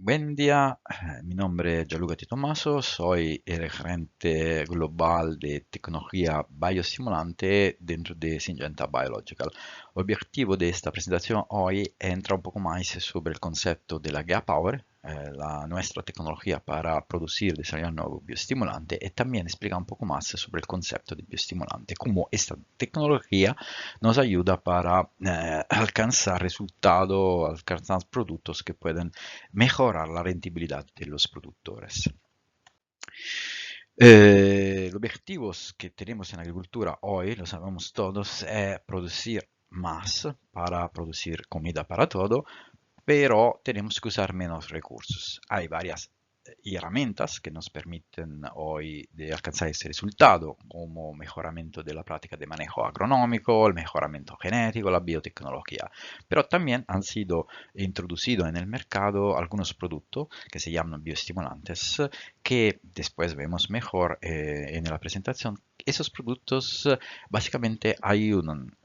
Buen día, mi nombre es Gianluca Di Tommaso, soy el gerente global de tecnología bioestimulante dentro de Syngenta Biological. El objetivo de esta presentación hoy es entrar un poco más sobre el concepto de la GA Power, la nuestra tecnología para producir y desarrollar nuevos bioestimulantes, y también explicar un poco más sobre el concepto de bioestimulante, cómo esta tecnología nos ayuda para alcanzar resultados, alcanzar productos que pueden mejorar la rentabilidad de los productores. Los objetivos que tenemos en la agricultura hoy, lo sabemos todos, es producir más para producir comida para todo, pero tenemos que usar menos recursos. Hay varias herramientas que nos permiten hoy de alcanzar ese resultado, como mejoramiento de la práctica de manejo agronómico, el mejoramiento genético, la biotecnología. Pero también han sido introducidos en el mercado algunos productos que se llaman bioestimulantes, que después vemos mejor en la presentación. Esos productos básicamente ayudan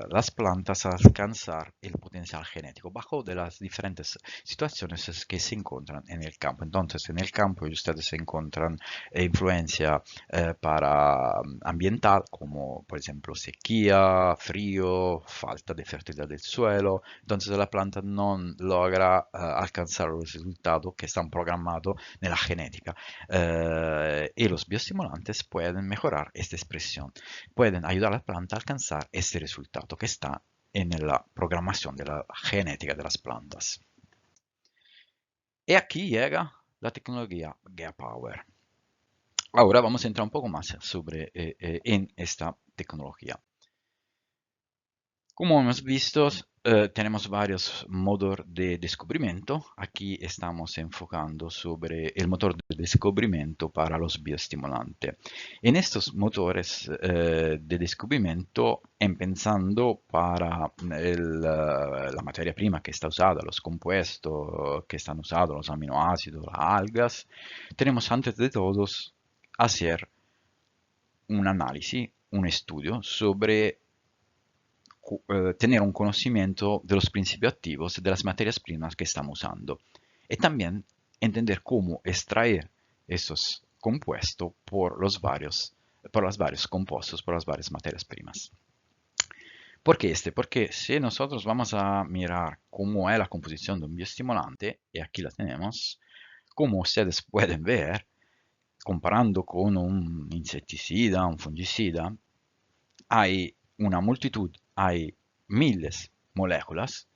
las plantas a alcanzar el potencial genético bajo de las diferentes situaciones que se encuentran en el campo. Entonces, en el campo ustedes se encuentran influencia para ambiental, como por ejemplo sequía, frío, falta de fertilidad del suelo. Entonces la planta no logra alcanzar los resultados que están programados en la genética. Y los bioestimulantes pueden mejorar esta expresión, pueden ayudar a la planta a alcanzar este resultado que está en la programación de la genética de las plantas. Y aquí llega la tecnología GeoPower. Ahora vamos a entrar un poco más en esta tecnología. Como hemos visto, tenemos varios motores de descubrimiento. Aquí estamos enfocando sobre el motor de descubrimiento para los bioestimulantes. En estos motores de descubrimiento, empezando para la materia prima que está usada, los compuestos que están usados, los aminoácidos, las algas, tenemos antes de todos hacer un análisis, un estudio sobre tener un conocimiento de los principios activos de las materias primas que estamos usando y también entender cómo extraer esos compuestos por los varios compuestos, por las varias materias primas. ¿Por qué este? Porque si nosotros vamos a mirar cómo es la composición de un bioestimulante, y aquí la tenemos, como ustedes pueden ver, comparando con un insecticida, un fungicida, hay una multitud, hay miles moléculas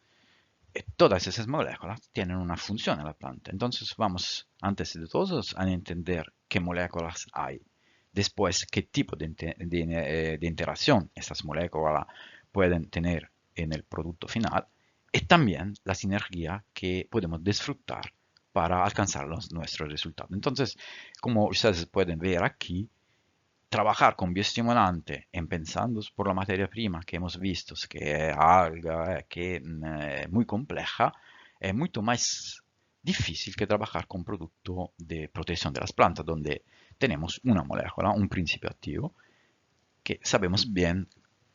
y todas esas moléculas tienen una función en la planta. Entonces vamos, antes de todo, a entender qué moléculas hay. Después, qué tipo de interacción estas moléculas pueden tener en el producto final. Y también la sinergia que podemos disfrutar para alcanzar nuestros resultados. Entonces, como ustedes pueden ver aquí, trabajar con bioestimulante, empezando por la materia prima que hemos visto, que es alga, que es muy compleja, es mucho más difícil que trabajar con producto de protección de las plantas, donde tenemos una molécula, un principio activo, que sabemos bien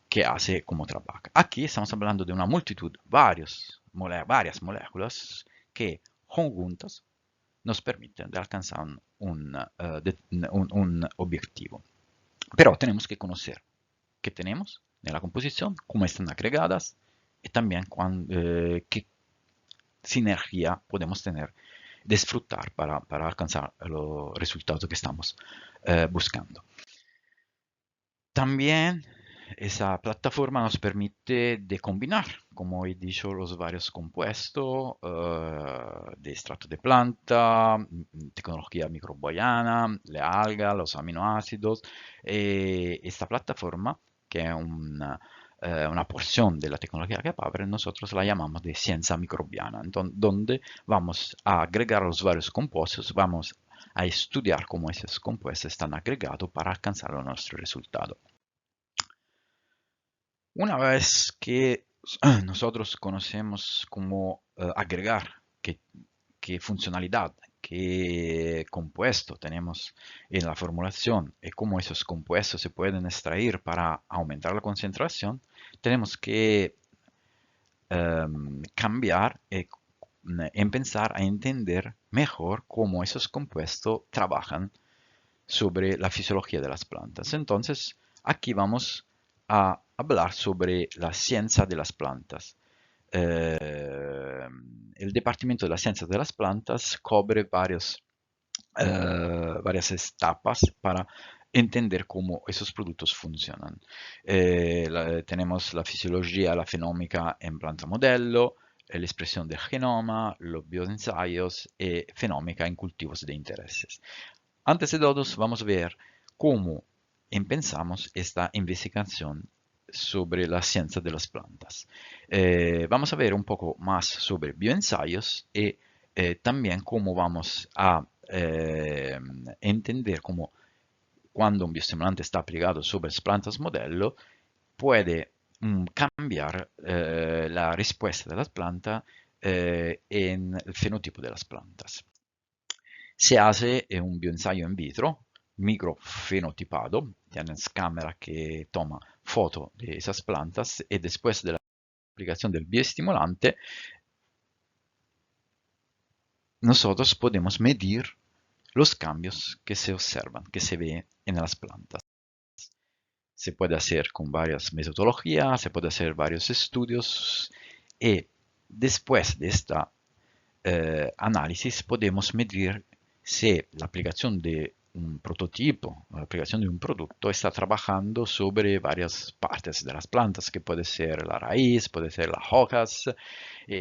qué hace, cómo trabaja. Aquí estamos hablando de una multitud, varias moléculas que juntas nos permiten de alcanzar un objetivo. Pero tenemos que conocer qué tenemos en la composición, cómo están agregadas y también qué sinergia podemos tener, disfrutar para alcanzar los resultados que estamos buscando. También esa plataforma nos permite de combinar, como he dicho, los varios compuestos de extracto de planta, tecnología microbiana, la alga, los aminoácidos. Esta plataforma, que es una porción de la tecnología que Paper, nosotros la llamamos de ciencia microbiana, donde vamos a agregar los varios compuestos, vamos a estudiar cómo esos compuestos están agregados para alcanzar nuestro resultado. Una vez que nosotros conocemos cómo agregar, qué funcionalidad, qué compuesto tenemos en la formulación y cómo esos compuestos se pueden extraer para aumentar la concentración, tenemos que cambiar en pensar a entender mejor cómo esos compuestos trabajan sobre la fisiología de las plantas. Entonces, aquí vamos a hablar sobre la ciencia de las plantas. El Departamento de las Ciencias de las Plantas cubre varias etapas para entender cómo esos productos funcionan. Tenemos la fisiología, la fenómica en planta modelo, la expresión del genoma, los bioensayos y fenómica en cultivos de intereses. Antes de todos, vamos a ver cómo empezamos esta investigación sobre la ciencia de las plantas. Vamos a ver un poco más sobre bioensayos y también cómo vamos a entender cómo cuando un biostimulante está aplicado sobre las plantas modelo puede cambiar la respuesta de las plantas en el fenotipo de las plantas. Se hace un bioensayo in vitro, microfenotipado, tienes cámara que toma foto de esas plantas y después de la aplicación del bioestimulante, nosotros podemos medir los cambios que se observan, que se ven en las plantas. Se puede hacer con varias metodologías, se puede hacer varios estudios y después de esta análisis podemos medir si la aplicación de un prototipo, la aplicación de un producto está trabajando sobre varias partes de las plantas, que puede ser la raíz, puede ser las hojas.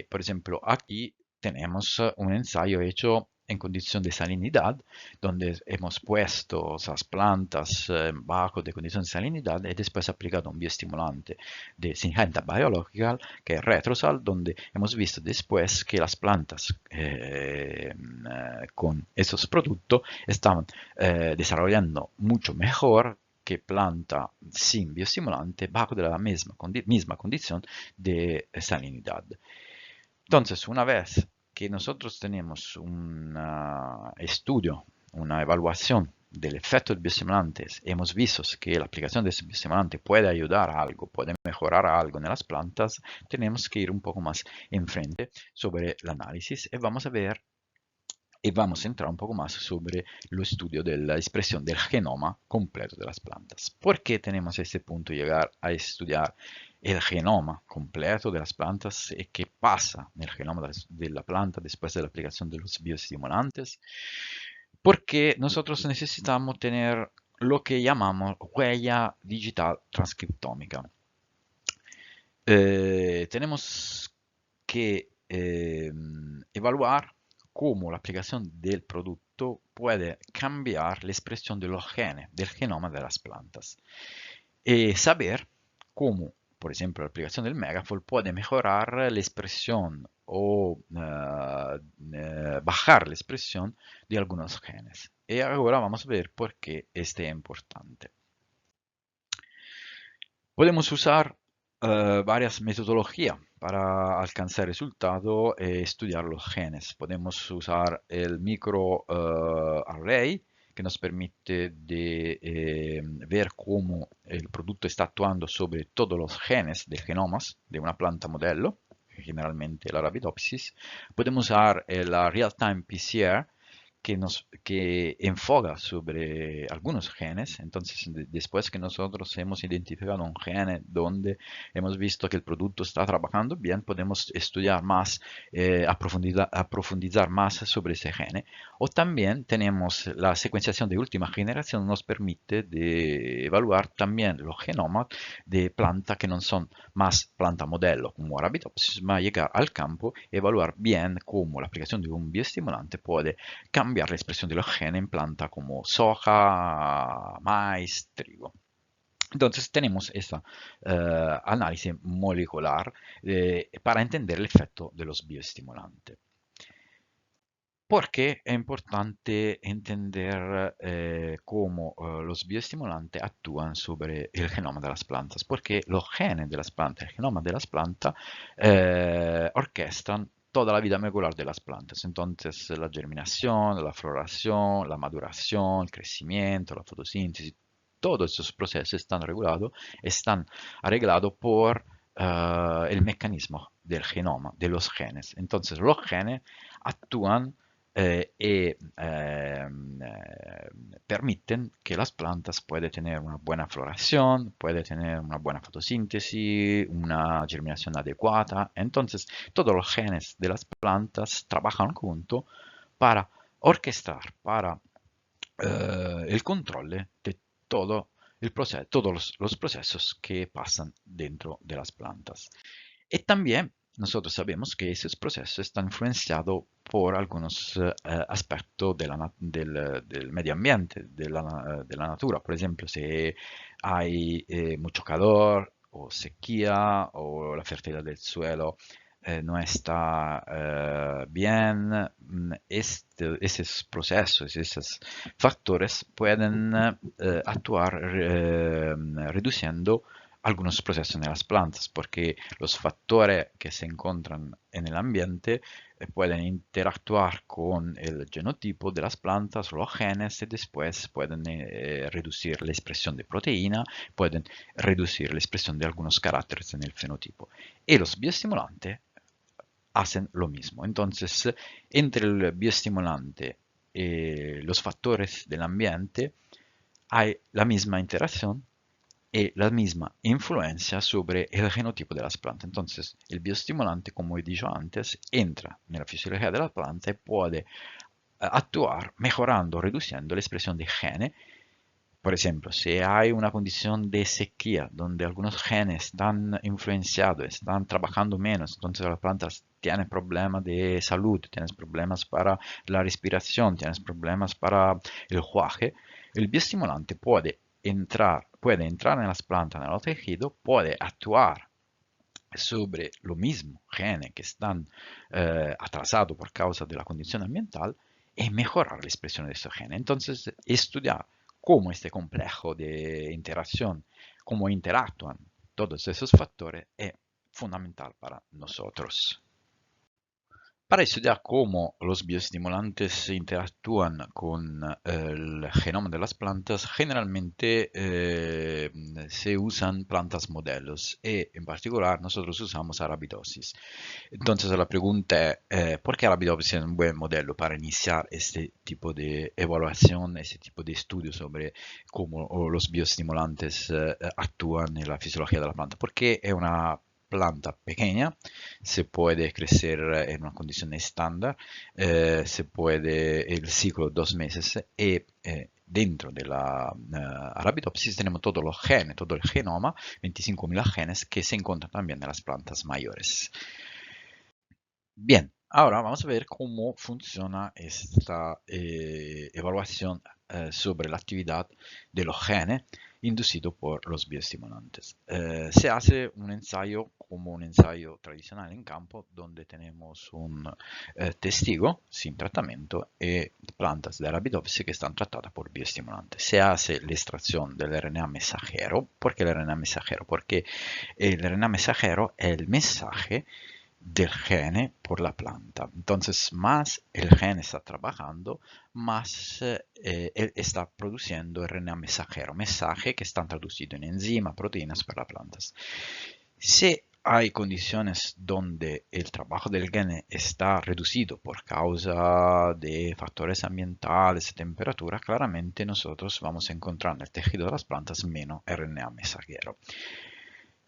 Por ejemplo, aquí tenemos un ensayo hecho en condición de salinidad, donde hemos puesto esas plantas bajo de condición de salinidad y después aplicado un bioestimulante de Syngenta Biological, que es Retrosal, donde hemos visto después que las plantas con esos productos estaban desarrollando mucho mejor que planta sin bioestimulante bajo de la misma condición de salinidad. Entonces, una vez que nosotros tenemos un estudio, una evaluación del efecto de bioestimulantes, hemos visto que la aplicación de ese bioestimulante puede ayudar a algo, puede mejorar algo en las plantas, tenemos que ir un poco más enfrente sobre el análisis y vamos a ver y vamos a entrar un poco más sobre el estudio de la expresión del genoma completo de las plantas. ¿Por qué tenemos a este punto llegar a estudiar el genoma completo de las plantas y qué pasa en el genoma de la planta después de la aplicación de los bioestimulantes? Porque nosotros necesitamos tener lo que llamamos huella digital transcriptómica. Tenemos que evaluar cómo la aplicación del producto puede cambiar la expresión de los genes del genoma de las plantas y saber cómo, por ejemplo, la aplicación del Megafold puede mejorar la expresión o bajar la expresión de algunos genes. Y ahora vamos a ver por qué este es importante. Podemos usar varias metodologías para alcanzar resultado e estudiar los genes. Podemos usar el microarray, que nos permite de ver cómo el producto está actuando sobre todos los genes del genoma de una planta modelo, generalmente la Arabidopsis. Podemos usar la Real-Time PCR, que enfoca sobre algunos genes. Entonces, después que nosotros hemos identificado un gene donde hemos visto que el producto está trabajando bien, podemos estudiar más, profundizar más sobre ese gene. O también tenemos la secuenciación de última generación, nos permite de evaluar también los genomas de plantas que no son más planta modelo como Arabidopsis, sino llegar al campo y evaluar bien cómo la aplicación de un bioestimulante puede cambiar la expresión de los genes en planta como soja, maíz, trigo. Entonces tenemos esta análisis molecular para entender el efecto de los bioestimulantes. ¿Por qué es importante entender cómo los bioestimulantes actúan sobre el genoma de las plantas? Porque los genes de las plantas, el genoma de las plantas, orquestan toda la vida molecular de las plantas. Entonces, la germinación, la floración, la maduración, el crecimiento, la fotosíntesis, todos esos procesos están regulados, están arreglados por el mecanismo del genoma, de los genes. Entonces los genes actúan permiten que las plantas puedan tener una buena floración, pueden tener una buena fotosíntesis, una germinación adecuada. Entonces todos los genes de las plantas trabajan juntos para orquestar, para el control de todo el proceso, todos los procesos que pasan dentro de las plantas. Y también nosotros sabemos que esos procesos están influenciados por algunos aspectos del medio ambiente, de la natura. Por ejemplo, si hay mucho calor o sequía o la fertilidad del suelo no está bien, esos procesos, esos factores pueden actuar reduciendo algunos procesos en las plantas, porque los factores que se encuentran en el ambiente pueden interactuar con el genotipo de las plantas, los genes, y después pueden reducir la expresión de proteína, pueden reducir la expresión de algunos caracteres en el fenotipo. Y los bioestimulantes hacen lo mismo. Entonces, entre el bioestimulante y los factores del ambiente hay la misma interacción y la misma influencia sobre el genotipo de las plantas. Entonces, el bioestimulante, como he dicho antes, entra en la fisiología de la planta y puede actuar mejorando, reduciendo la expresión de genes. Por ejemplo, si hay una condición de sequía donde algunos genes están influenciados, están trabajando menos, entonces las plantas tienen problemas de salud, tienen problemas para la respiración, tienen problemas para el juaje, el bioestimulante puede entrar en las plantas, en el tejido, puede actuar sobre lo mismo genes que están atrasados por causa de la condición ambiental y mejorar la expresión de estos genes. Entonces, estudiar cómo este complejo de interacción, cómo interactúan todos esos factores es fundamental para nosotros. Para estudiar cómo los bioestimulantes interactúan con el genoma de las plantas, generalmente se usan plantas modelos y en particular nosotros usamos Arabidopsis. Entonces la pregunta es, ¿por qué Arabidopsis es un buen modelo para iniciar este tipo de evaluación, este tipo de estudio sobre cómo los bioestimulantes actúan en la fisiología de la planta? Porque es una planta pequeña, se puede crecer en una condición estándar, se puede el ciclo 2 meses y dentro de la Arabidopsis tenemos todos los genes, todo el genoma, 25.000 genes que se encuentran también en las plantas mayores. Bien, ahora vamos a ver cómo funciona esta evaluación sobre la actividad de los genes inducido por los bioestimulantes. Se hace un ensayo como un ensayo tradicional en campo donde tenemos un testigo sin tratamiento y plantas de Arabidopsis que están tratadas por bioestimulantes. Se hace la extracción del RNA mensajero. ¿Por qué el RNA mensajero? Porque el RNA mensajero es el mensaje del gene por la planta. Entonces, más el gene está trabajando, más él está produciendo RNA mensajero, mensaje que están traducidos en enzimas, proteínas para las plantas. Si hay condiciones donde el trabajo del gene está reducido por causa de factores ambientales, temperatura, claramente nosotros vamos a encontrar en el tejido de las plantas menos RNA mensajero.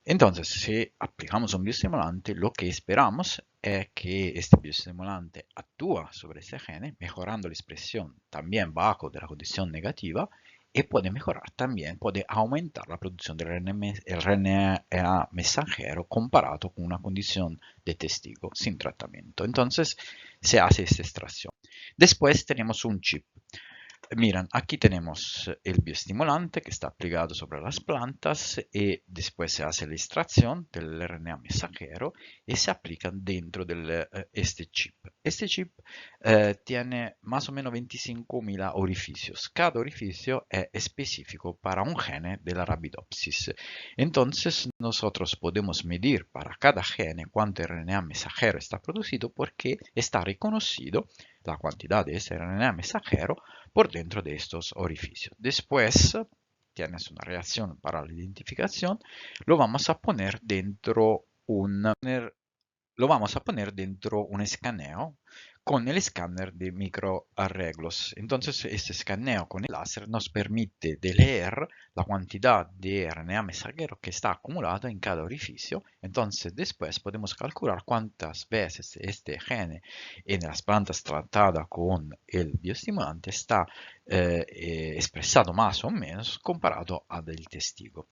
Entonces, si aplicamos un bioestimulante, lo que esperamos es que este bioestimulante actúa sobre ese gene, mejorando la expresión también bajo de la condición negativa y puede mejorar también, puede aumentar la producción del RNA mensajero comparado con una condición de testigo sin tratamiento. Entonces, se hace esta extracción. Después tenemos un chip. Miran, aquí tenemos el bioestimulante que está aplicado sobre las plantas y después se hace la extracción del RNA mensajero y se aplica dentro de este chip. Este chip tiene más o menos 25.000 orificios. Cada orificio es específico para un gene de la Arabidopsis. Entonces nosotros podemos medir para cada gene cuánto RNA mensajero está producido porque está reconocido la cantidad de ese RNA mensajero por dentro de estos orificios. Después tienes una reacción para la identificación, lo vamos a poner dentro un escaneo con el escáner de microarreglos. Entonces, este escaneo con el láser nos permite de leer la cantidad de RNA mensajero que está acumulado en cada orificio. Entonces, después podemos calcular cuántas veces este gene en las plantas tratadas con el bioestimulante está expresado más o menos comparado al del testigo.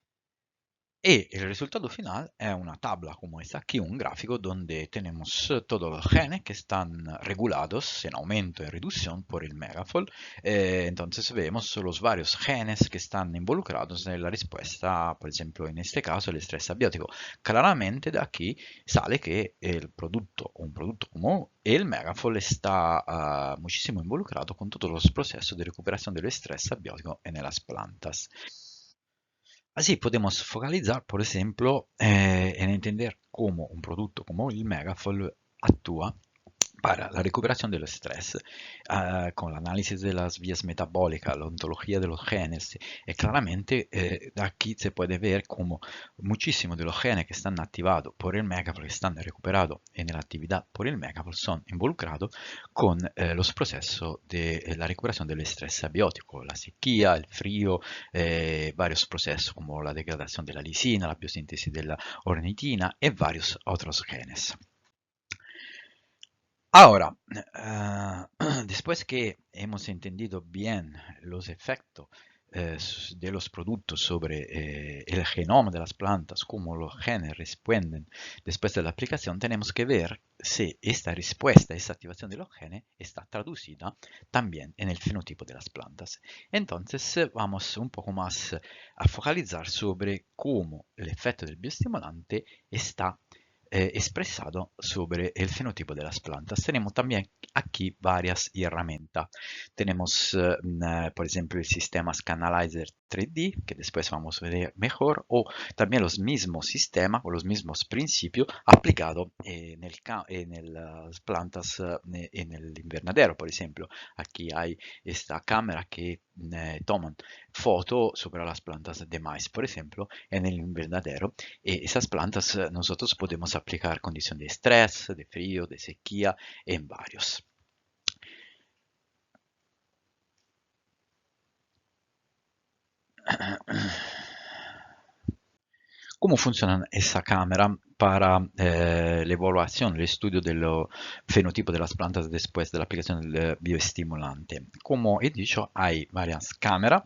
Y el resultado final es una tabla como esta aquí, un gráfico donde tenemos todos los genes que están regulados en aumento y reducción por el Megafold. Entonces vemos los varios genes que están involucrados en la respuesta, por ejemplo, en este caso el estrés abiótico. Claramente de aquí sale que un producto como el Megafold está muchísimo involucrado con todos los procesos de recuperación del estrés abiótico en las plantas. Así podemos focalizar, por ejemplo, en entender cómo un producto como el Megafold actúa para la recuperación del estrés, con el análisis de las vías metabólicas, la ontología de los genes, y claramente aquí se puede ver cómo muchísimos de los genes que están activados por el Megafold, que están recuperados en la actividad por el Megafold, son involucrados con los procesos de la recuperación del estrés abiótico, la sequía, el frío, varios procesos como la degradación de la lisina, la biosíntesis de la ornitina y varios otros genes. Ahora, después que hemos entendido bien los efectos de los productos sobre el genoma de las plantas, cómo los genes responden después de la aplicación, tenemos que ver si esta respuesta, esta activación de los genes está traducida también en el fenotipo de las plantas. Entonces vamos un poco más a focalizar sobre cómo el efecto del bioestimulante está expresado sobre el fenotipo de las plantas. Tenemos también aquí varias herramientas. Tenemos, por ejemplo, el sistema Scanalizer 3D, que después vamos a ver mejor, o también los mismos sistemas o los mismos principios aplicados en las plantas en el invernadero, por ejemplo. Aquí hay esta cámara que toman fotos sobre las plantas de maíz, por ejemplo, en el invernadero. Y esas plantas nosotros podemos aplicar condiciones de estrés, de frío, de sequía, en varios. ¿Cómo funciona esa cámara para la evaluación, el estudio del fenotipo de las plantas después de la aplicación del bioestimulante? Como he dicho, hay varias cámaras.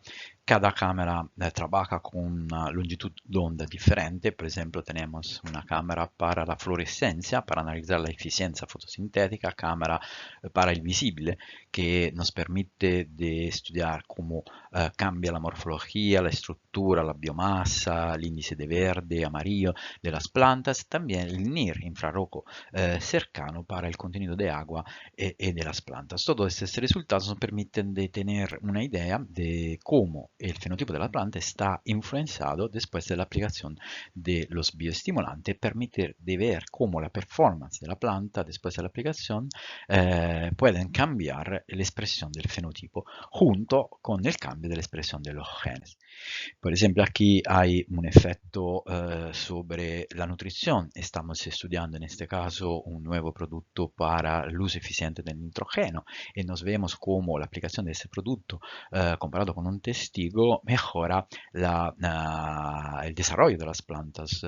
Cada cámara trabaja con una longitud de onda diferente. Por ejemplo, tenemos una cámara para la fluorescencia, para analizar la eficiencia fotosintética, cámara para el visible, que nos permite de estudiar cómo cambia la morfología, la estructura, la biomasa, el índice de verde, amarillo de las plantas, también el NIR infrarrojo cercano para el contenido de agua de las plantas. Todos estos resultados nos permiten de tener una idea de cómo el fenotipo de la planta está influenciado después de la aplicación de los bioestimulantes, permitir de ver cómo la performance de la planta después de la aplicación pueden cambiar la expresión del fenotipo junto con el cambio de la expresión de los genes. Por ejemplo, aquí hay un efecto sobre la nutrición. Estamos estudiando en este caso un nuevo producto para el uso eficiente del nitrógeno y nos vemos cómo la aplicación de ese producto comparado con un testigo mejora el desarrollo de las plantas,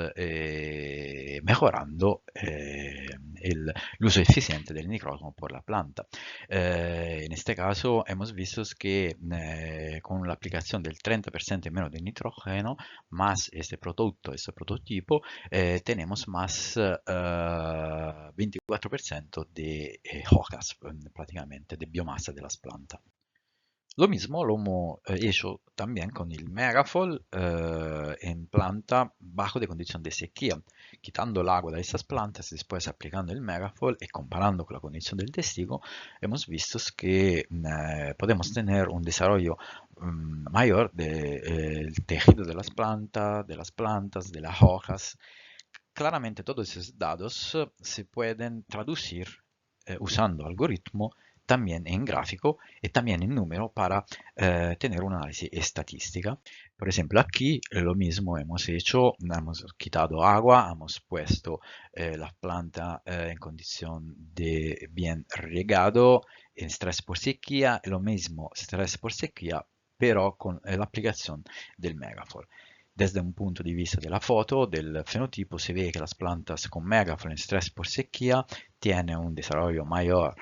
mejorando el uso eficiente del nitrógeno por la planta. En este caso hemos visto que con la aplicación del 30% menos de nitrógeno más este prototipo, tenemos más 24% de hojas prácticamente de biomasa de las plantas. Lo mismo lo hemos hecho también con el Megafold en planta bajo de condición de sequía, quitando el agua de estas plantas, después aplicando el Megafold y comparando con la condición del testigo, hemos visto que podemos tener un desarrollo mayor del tejido de las plantas, de las hojas. Claramente todos esos datos se pueden traducir usando algoritmos también en gráfico y también en número para tener un análisis estadística. Por ejemplo, aquí lo mismo hemos hecho, hemos quitado agua, hemos puesto la planta en condición de bien regado, en estrés por sequía, lo mismo estrés por sequía, pero con la aplicación del Megafor. Desde un punto de vista de la foto, del fenotipo, se ve que las plantas con Megafor en estrés por sequía tienen un desarrollo mayor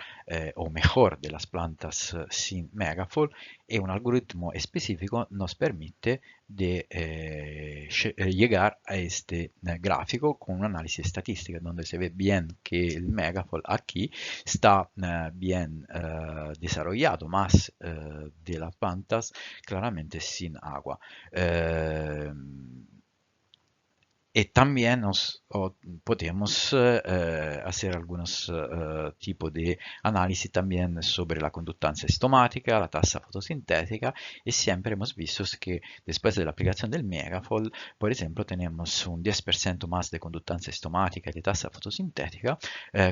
o mejor de las plantas sin Megafor, y un algoritmo específico nos permite de llegar a este gráfico con un análisis estadístico donde se ve bien que el Megafor aquí está bien desarrollado, más de las plantas claramente sin agua. Y también podemos hacer algunos tipos de análisis también sobre la conductancia estomática, la tasa fotosintética, y siempre hemos visto que después de la aplicación del Megafold, por ejemplo, tenemos un 10% más de conductancia estomática y de tasa fotosintética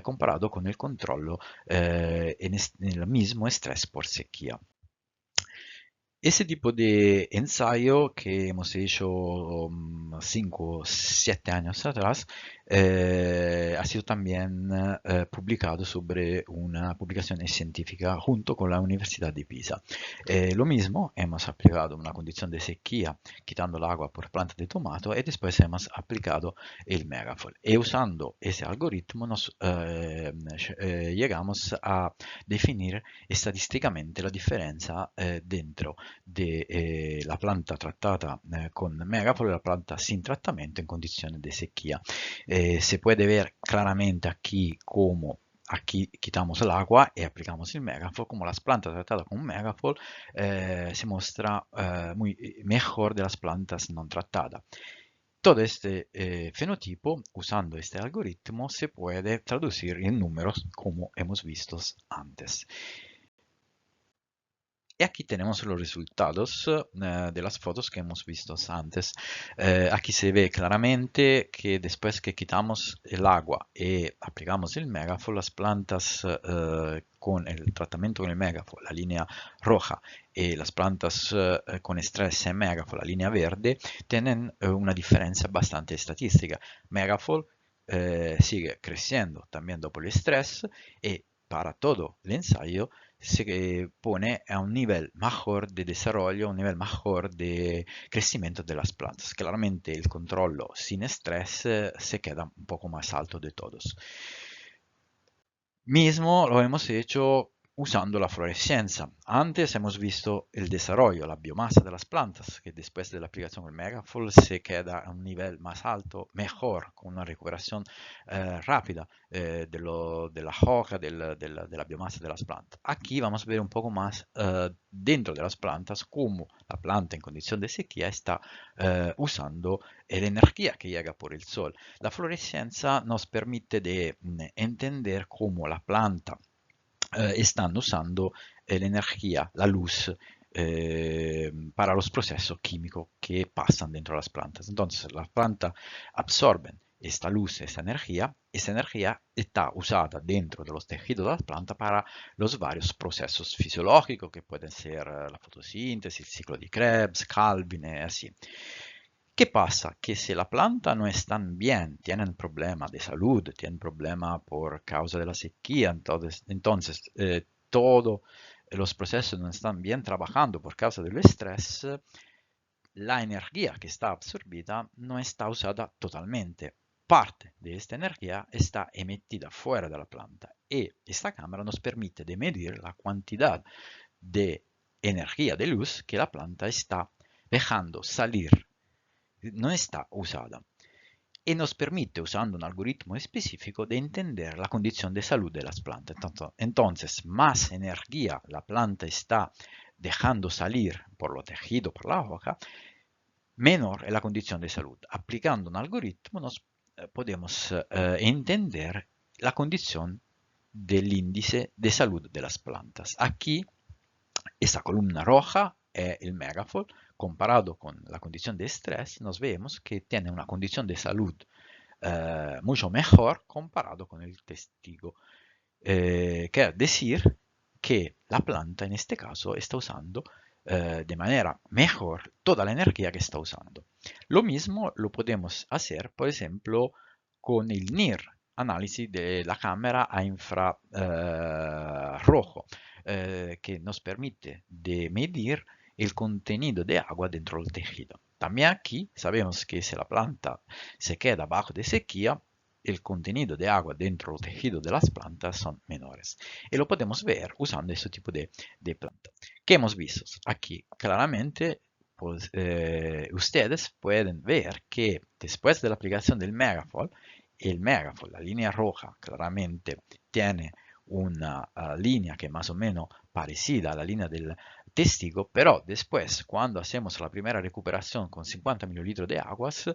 comparado con el control en el mismo estrés por sequía. Ese tipo de ensayo que hemos hecho 5 o 7 años atrás ha sido también publicado sobre una publicación científica junto con la Universidad de Pisa. Lo mismo, hemos aplicado una condición de sequía quitando el agua por planta de tomato y después hemos aplicado el Megafold. Y usando ese algoritmo llegamos a definir estadísticamente la diferencia dentro de la planta tratada con Megafold y la planta sin tratamiento en condiciones de sequía. Se puede ver claramente aquí cómo aquí quitamos el agua y aplicamos el Megafold, como las plantas tratadas con Megafold se muestra muy mejor de las plantas no tratadas. Todo este fenotipo, usando este algoritmo, se puede traducir en números como hemos visto antes. Y aquí tenemos los resultados de las fotos que hemos visto antes. Aquí se ve claramente que después que quitamos el agua y aplicamos el Megafold, las plantas con el tratamiento con el Megafold, la línea roja, y las plantas con estrés en Megafold, la línea verde, tienen una diferencia bastante estadística. Megafold sigue creciendo también dopo el estrés y para todo el ensayo se pone a un nivel mejor de desarrollo, un nivel mejor de crecimiento de las plantas. Claramente el control sin estrés se queda un poco más alto de todos. Mismo lo hemos hecho usando la fluorescencia. Antes hemos visto el desarrollo, la biomasa de las plantas, que después de la aplicación del Megafold se queda a un nivel más alto, mejor, con una recuperación rápida de la hoja, de la biomasa de las plantas. Aquí vamos a ver un poco más dentro de las plantas cómo la planta en condición de sequía está usando la energía que llega por el sol. La fluorescencia nos permite de entender cómo la planta están usando la energía, la luz, para los procesos químicos que pasan dentro de las plantas. Entonces, las plantas absorben esta luz, esta energía está usada dentro de los tejidos de las plantas para los varios procesos fisiológicos que pueden ser la fotosíntesis, el ciclo de Krebs, Calvin y así. ¿Qué pasa? Que si la planta no están bien, tienen problemas de salud, tienen problemas por causa de la sequía, entonces todos los procesos no están bien trabajando por causa del estrés, la energía que está absorbida no está usada totalmente. Parte de esta energía está emitida fuera de la planta y esta cámara nos permite de medir la cantidad de energía de luz que la planta está dejando salir, no está usada, y nos permite, usando un algoritmo específico, de entender la condición de salud de las plantas. Entonces, más energía la planta está dejando salir por lo tejido, por la hoja, menor es la condición de salud. Aplicando un algoritmo nos podemos entender la condición del índice de salud de las plantas. Aquí, esta columna roja es el Megafold. Comparado con la condición de estrés, nos vemos que tiene una condición de salud mucho mejor comparado con el testigo. Quer decir que la planta en este caso está usando de manera mejor toda la energía que está usando. Lo mismo lo podemos hacer, por ejemplo, con el NIR, análisis de la cámara a infrarrojo, que nos permite de medir el contenido de agua dentro del tejido. También aquí sabemos que si la planta se queda bajo de sequía, el contenido de agua dentro del tejido de las plantas son menores. Y lo podemos ver usando este tipo de planta. ¿Qué hemos visto? Aquí claramente pues, ustedes pueden ver que después de la aplicación del Megafol, el Megafol, la línea roja, claramente tiene una línea que es más o menos parecida a la línea del testigo, pero después, cuando hacemos la primera recuperación con 50 mililitros de aguas,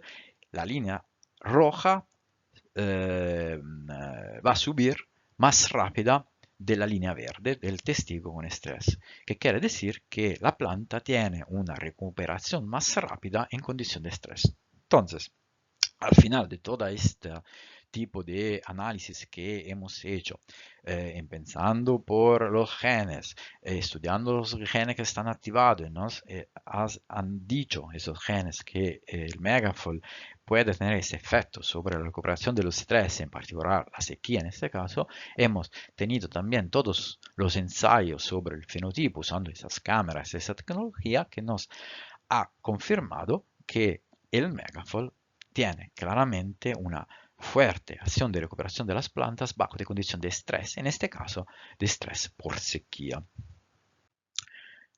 la línea roja va a subir más rápida de la línea verde del testigo con estrés, que quiere decir que la planta tiene una recuperación más rápida en condición de estrés. Entonces, al final de todo este tipo de análisis que hemos hecho, pensando por los genes, estudiando los genes que están activados, nos han dicho esos genes que el Megafol puede tener ese efecto sobre la recuperación de los estrés, en particular la sequía en este caso, hemos tenido también todos los ensayos sobre el fenotipo usando esas cámaras, esa tecnología que nos ha confirmado que el Megafol tiene claramente una fuerte acción de recuperación de las plantas bajo de condición de estrés, en este caso de estrés por sequía.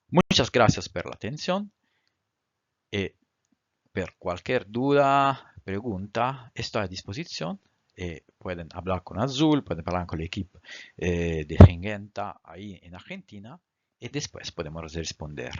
Muchas gracias por la atención y por cualquier duda, pregunta, estoy a disposición. Pueden hablar con Azul, pueden hablar con el equipo de Syngenta ahí en Argentina y después podemos responder.